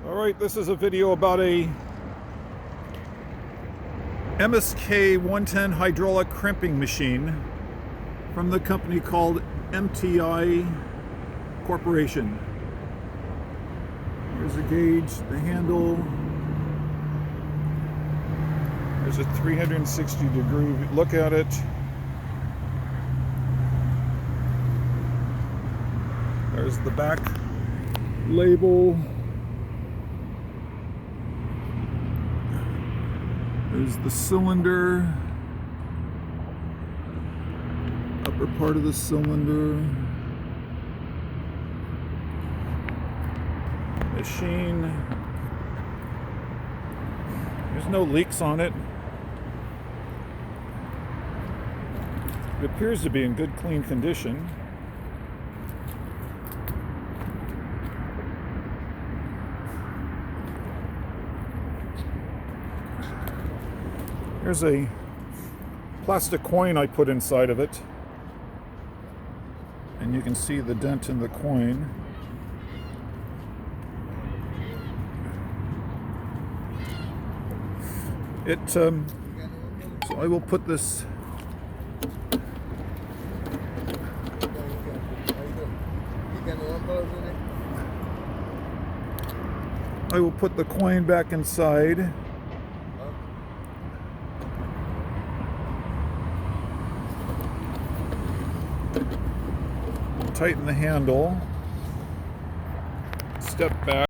Alright, this is a video about a MSK-110 hydraulic crimping machine from the company called MTI Corporation. Here's the gauge, the handle. There's a 360-degree look at it. There's the back label. There's the cylinder, upper part of the cylinder, machine. There's no leaks on it. It appears to be in good, clean condition. Here's a plastic coin I put inside of it, and you can see the dent in the coin. So I will put this the coin back inside. Tighten the handle, step back.